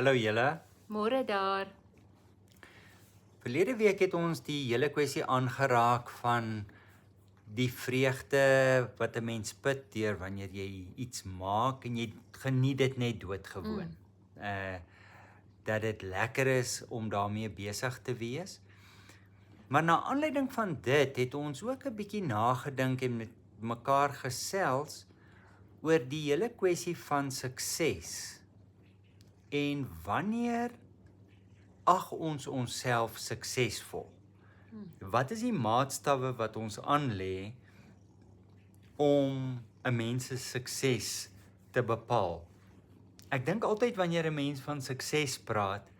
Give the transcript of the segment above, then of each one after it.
Hallo julle. Môre daar. Verlede week het ons die hele kwessie aangeraak van die vreugde wat 'n mens put deur wanneer jy iets maak en jy geniet dit net doodgewoon. Dat dit lekker is om daarmee besig te wees. Maar na aanleiding van dit het ons ook 'n bietjie nagedink en met mekaar gesels oor die hele kwessie van sukses. En wanneer ag ons onsself suksesvol? Wat is die maatstawwe wat ons aanlê om 'n mens se sukses te bepaal? Ek dink altyd wanneer 'n mens van sukses praat,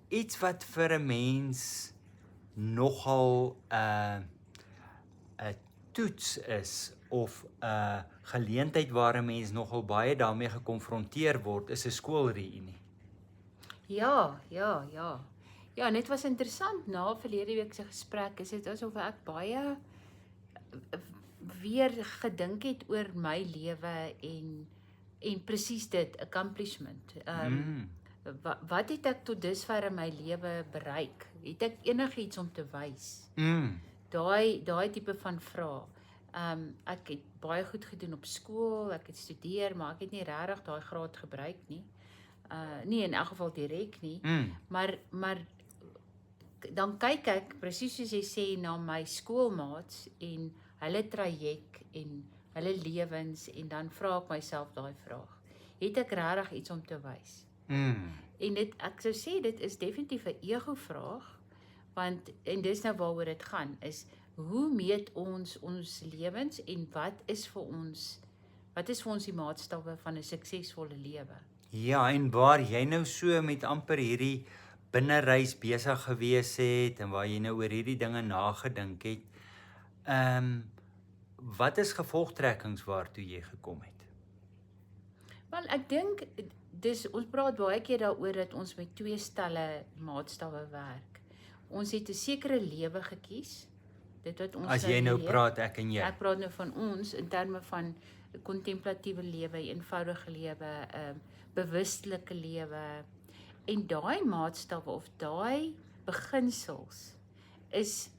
iets wat vir 'n mens nogal 'n toets is of 'n geleentheid waar 'n mens nogal baie daarmee gekonfronteer word, is 'n skoolreünie. Ja. Ja, net was interessant na verlede week se gesprek. Is dit asof ek baie weer gedink het oor my lewe en presies dit, accomplishment. Wat het ek tot dusver in my lewe bereik? Het ek enigiets om te wys? Daai tipe van vrae. Ek het baie goed gedoen op skool, ek het studeer, maar ek het nie regtig daai graad gebruik nie. Nie in elk geval direk nie. Maar dan kyk ek presies soos jy sê na my skoolmaats en hulle traject en hulle lewens en dan vra ek myself daai vraag. Het ek regtig iets om te wys? En ek sou sê dit is definitief 'n ego vraag, want en dis nou waaroor dit gaan, is hoe meet ons lewens en wat is vir ons die maatstawwe van 'n suksesvolle lewe? Ja, en waar jy nou so met amper hierdie binnereis besig gewees het en waar jy nou oor hierdie dinge nagedink het, wat is gevolgtrekkings waartoe jy gekom het? Wel, ek dink ons praat baie keer daaroor dat ons met twee stelle maatstawwe werk. Ons het 'n sekere lewe gekies. Dit wat ons As jy nou praat, ek en jy. Ek praat nou van ons in terme van kontemplatiewe lewe, eenvoudige lewe, bewustelike lewe. En daai maatstawwe of daai beginsels is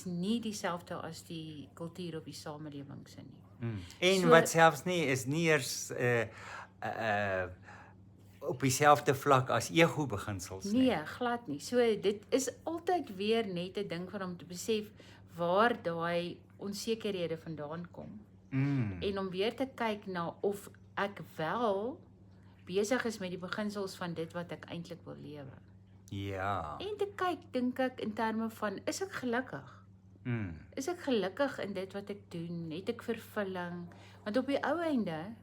nie dieselfde as die kultuur of die samelewing se nie. En wat selfs nie is nie eers op dieselfde vlak as ego beginsels nie. Nee, glad nie. So dit is altyd weer net 'n ding van om te besef waar daai onsekerhede vandaan kom. En om weer te kyk na of ek wel besig is met die beginsels van dit wat ek eintlik wil lewe. Ja. En te kyk, dink ek, in terme van, is ek gelukkig? Is ek gelukkig in dit wat ek doen? Het ek vervulling? Want op die ou einde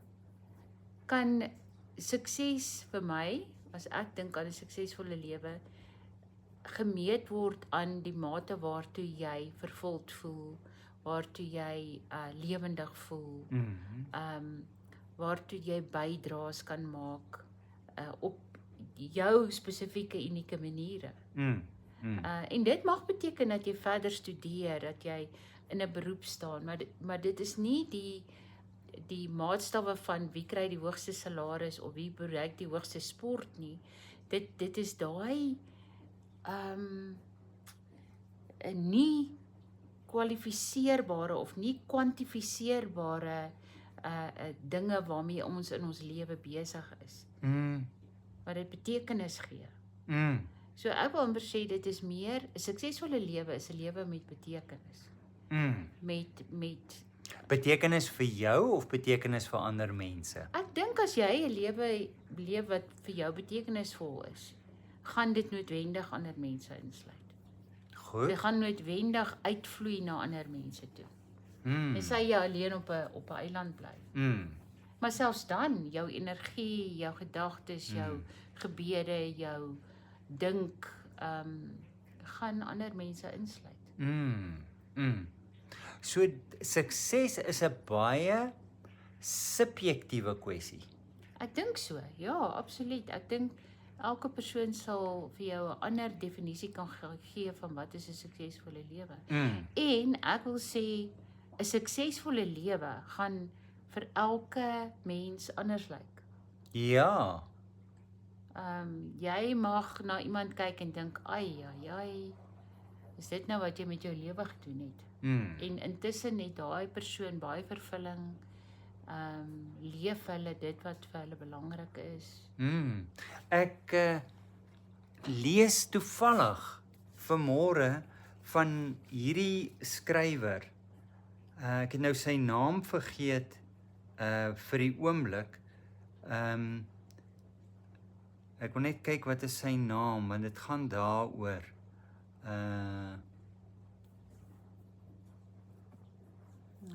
kan sukses vir my, as ek dink aan 'n suksesvolle lewe, gemeet word aan die mate waartoe jy vervuld voel, waartoe jy lewendig voel, waartoe jy bydraes kan maak op jou spesifieke unieke maniere. En dit mag beteken dat jy verder studeer, dat jy in 'n beroep staan, maar dit is nie die maatstawwe van wie kry die hoogste salaris of wie bereik die hoogste sport nie. Dit is daai nie kwalifiseerbare of nie kwantifiseerbare dinge waarmee ons in ons lewe besig is. Wat dit betekenis gee. So ek wil amper sê dit is meer 'n suksesvolle lewe is 'n lewe met betekenis. Met betekenis vir jou of betekenis vir ander mense? Ek dink as jy 'n lewe leef wat vir jou betekenisvol is, gaan dit noodwendig ander mense insluit. Goed. Dit gaan noodwendig uitvloei na ander mense toe. Dis jy alleen op 'n eiland bly. Maar selfs dan, jou energie, jou gedagtes, jou gebede, jou dink, gaan ander mense insluit. So sukses is 'n baie subjektiewe kwessie. Ek dink so, ja, absoluut. Ek dink elke persoon sal vir jou 'n ander definisie kan gee van wat is 'n suksesvolle lewe. En ek wil sê 'n suksesvolle lewe gaan vir elke mens anders lyk. Ja. Jy mag na iemand kyk en dink, ai, is dit nou wat jy met jou lewe gedoen het? En intussen het daai persoon baie vervulling, leef hulle dit wat vir hulle belangrik is. Ek lees toevallig vanmôre van hierdie skrywer. Ek het nou sy naam vergeet vir die oomblik. Ek wil net kyk wat is sy naam, want dit gaan daaroor.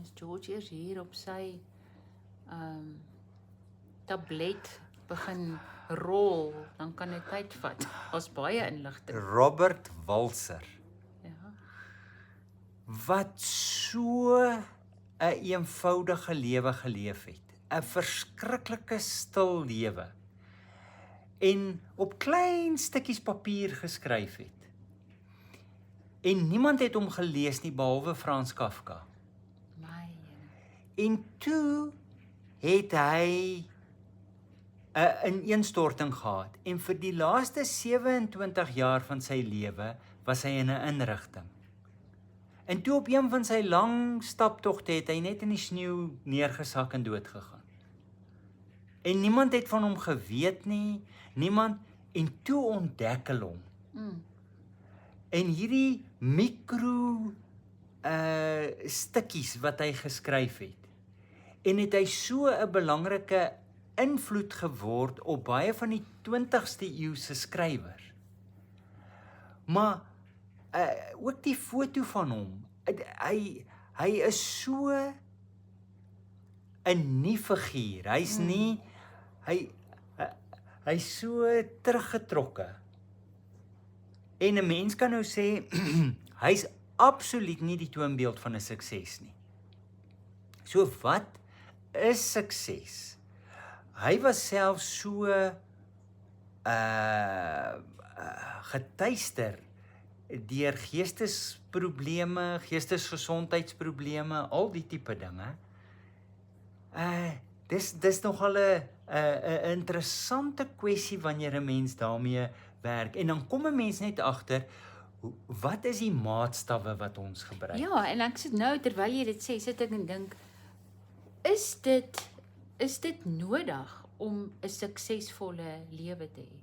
As George eers hier op sy tablet begin rol, dan kan dit tyd vat. Daar's baie inligting. Robert Walser. Ja. Wat so 'n eenvoudige lewe geleef het. 'n Verskriklike stil lewe. En op klein stukkies papier geskryf het. En niemand het hom gelees nie behalwe Frans Kafka. En toe het hy 'n ineenstorting gehad en vir die laaste 27 jaar van sy lewe was hy in 'n inrigting. En toe op een van sy lang staptogte het hy net in die sneeu neergesak en dood gegaan. En niemand het van hom geweet nie, en toe ontdek hulle hom. En hierdie mikro stukkies wat hy geskryf het. En het hy so 'n belangrike invloed geword op baie van die 20ste eeu se skrywers. Maar ook die foto van hom, hy is so 'n nuwe figuur. Hy's nie hy's so teruggetrokke. En 'n mens kan nou sê hy's absoluut nie die toonbeeld van 'n sukses nie. So wat is sukses? Hy was self so getuister deur geestesprobleme, geestesgesondheidsprobleme, al die tipe dinge. Dis nogal 'n interessante kwessie wanneer 'n mens daarmee werk. En dan kom 'n mens net agter, wat is die maatstawwe wat ons gebruik? Ja, en ek sit nou, terwyl jy dit sê, sit ek en dink, is dit nodig om 'n suksesvolle lewe te hê?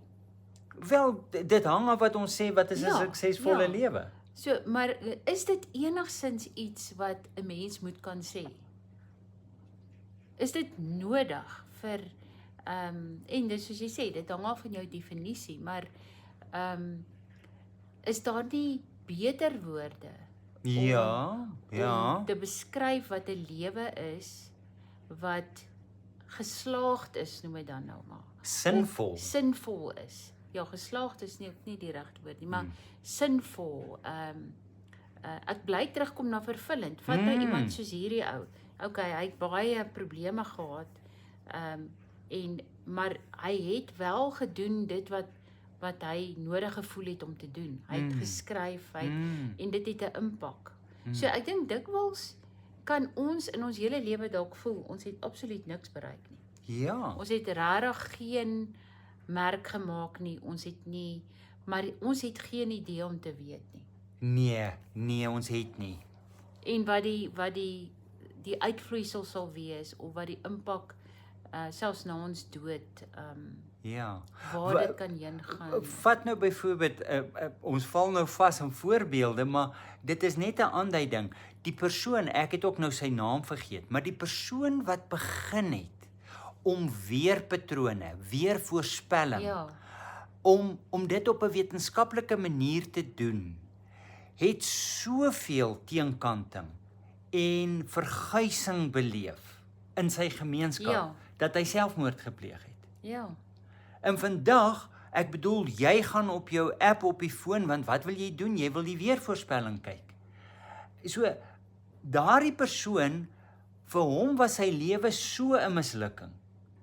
Wel, dit hang af wat ons sê, wat is 'n suksesvolle lewe? So, maar is dit enigsins iets wat 'n mens moet kan sê? Is dit nodig vir en dis soos jy sê, dit hang af van jou definisie, maar is daar nie beter woorde om te beskryf wat 'n lewe is wat geslaagd is, noem dit dan nou maar. Sinvol. Sinvol is. Ja, geslaagd is nie die regte woord nie, maar sinvol. Ek bly terugkom na vervullend. Vat nou iemand soos hierdie ou. Okay, hy het baie probleme gehad. Maar hy het wel gedoen dit wat hy nodig gevoel het om te doen. Hy het geskryf, en dit het 'n impak. So ek dink dikwels kan ons in ons hele lewe dalk voel ons het absoluut niks bereik nie. Ja. Ons het regtig geen merk gemaak nie. Maar ons het geen idee om te weet nie. Nee, ons het nie. En wat die uitvloeisel sal wees, of wat die impak selfs na ons dood, waar dit kan heen gaan. Vat nou byvoorbeeld, ons val nou vas in voorbeelde, maar dit is net 'n aanduiding. Die persoon, ek het ook nou sy naam vergeet, maar die persoon wat begin het om weerpatrone, weervoorspelling, om dit op 'n wetenskaplike manier te doen, het soveel teenkanting en verguising beleef in sy gemeenskap, dat hy selfmoord gepleeg het. Ja. En vandag, ek bedoel, jy gaan op jou app op die foon, want wat wil jy doen? Jy wil die weervoorspelling kyk. So, daardie persoon, vir hom was sy lewe so 'n mislukking,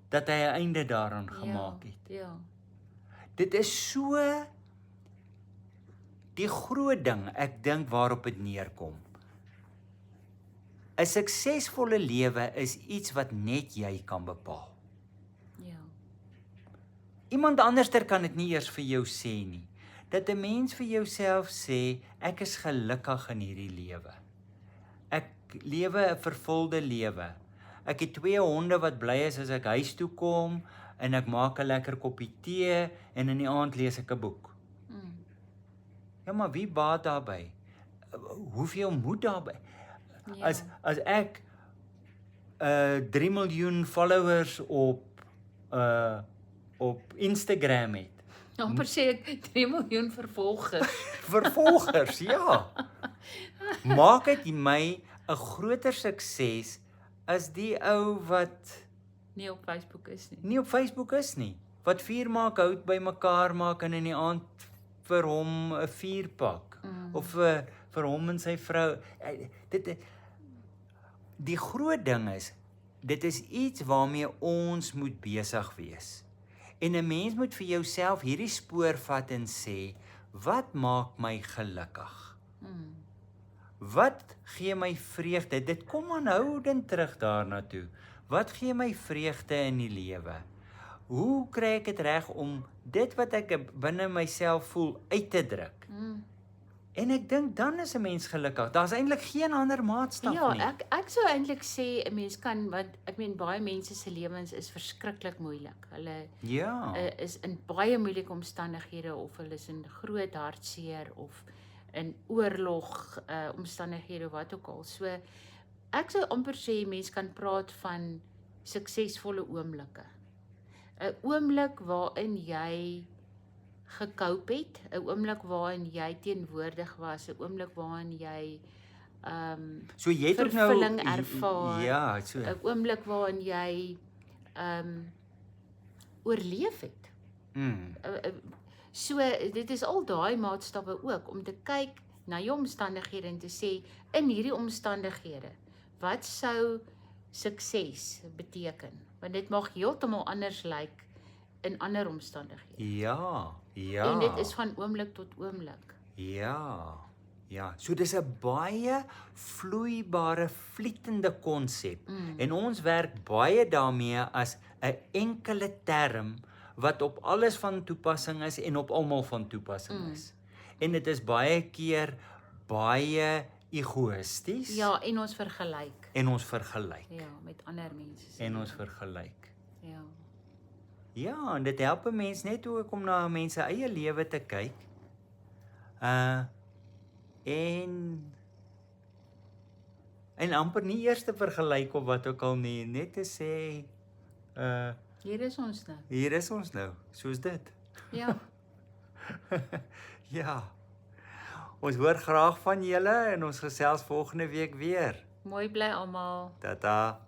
dat hy 'n einde daaraan gemaak het. Ja. Dit is so die groot ding, ek dink waarop dit neerkom. 'n Suksesvolle lewe is iets wat net jy kan bepaal. Ja. iemand anderster kan dit nie eers vir jou sê nie. Dat 'n mens vir jouself sê, ek is gelukkig in hierdie lewe. Ek lewe 'n vervulde lewe. Ek het 2 honde wat bly is as ek huis toe kom en ek maak 'n lekker koppie tee en in die aand lees ek 'n boek. Ja, maar wie baat daarbey? Hoeveel moet daarbey? Ja. As ek 3 miljoen followers op Instagram het. Amper sê ek 3 miljoen vervolgers. Vervolgers, ja. Maak dit my 'n groter sukses as die ou wat Nie op Facebook is nie. nie op Facebook is nie. Wat vuur maak, hout bymekaar maak en in die aand vir hom 'n vuur pak. Of vir hom en sy vrou. Die groot ding is, dit is iets waarmee ons moet besig wees. En 'n mens moet vir jouself hierdie spoor vat en sê, wat maak my gelukkig? Wat gee my vreugde? Dit kom aanhoudend terug daarna toe. Wat gee my vreugde in die lewe? Hoe kry ek dit reg om dit wat ek binne myself voel uit te druk? En ek dink dan is 'n mens gelukkig. Daar's eintlik geen ander maatstaf Ja, nie. ek sou eintlik sê 'n mens kan, want ek meen baie mense se lewens is verskriklik moeilik. Hulle Ja. is in baie moeilike omstandighede, of hulle is in groot hartseer of in oorlog omstandighede of wat ook al. So ek sou amper sê mens kan praat van suksesvolle oomblikke. 'n Oomblik waarin jy gekoop het, 'n oomblik waarin jy teenwoordig was, 'n oomblik waarin jy So jy het ook nou vervulling ervaar. Ja, so. 'n oomblik waarin jy oorleef het. So dit is al daai maatstawwe ook om te kyk na jou omstandighede en te sê, in hierdie omstandighede, wat sou sukses beteken? Want dit mag heeltemal anders lyk in ander omstandighede. Ja. En dit is van oomblik tot oomblik. Ja, so dis 'n baie vloeibare, vlietende konsep. En ons werk baie daarmee as 'n enkele term wat op alles van toepassing is en op almal van toepassing is. En dit is baie keer baie egoïsties. Ja, en ons vergelyk. Ja, met ander mense. En ons vergelyk. Ja. Ja, en dit help 'n mens net ook om na mense eie lewe te kyk. En amper nie eers te vergelyk of wat ook al nie, net te sê, Hier is ons nou. hier is ons nou, soos dit. Ja. Ja. Ons hoor graag van julle en ons gesels volgende week weer. Mooi bly almal. Tata.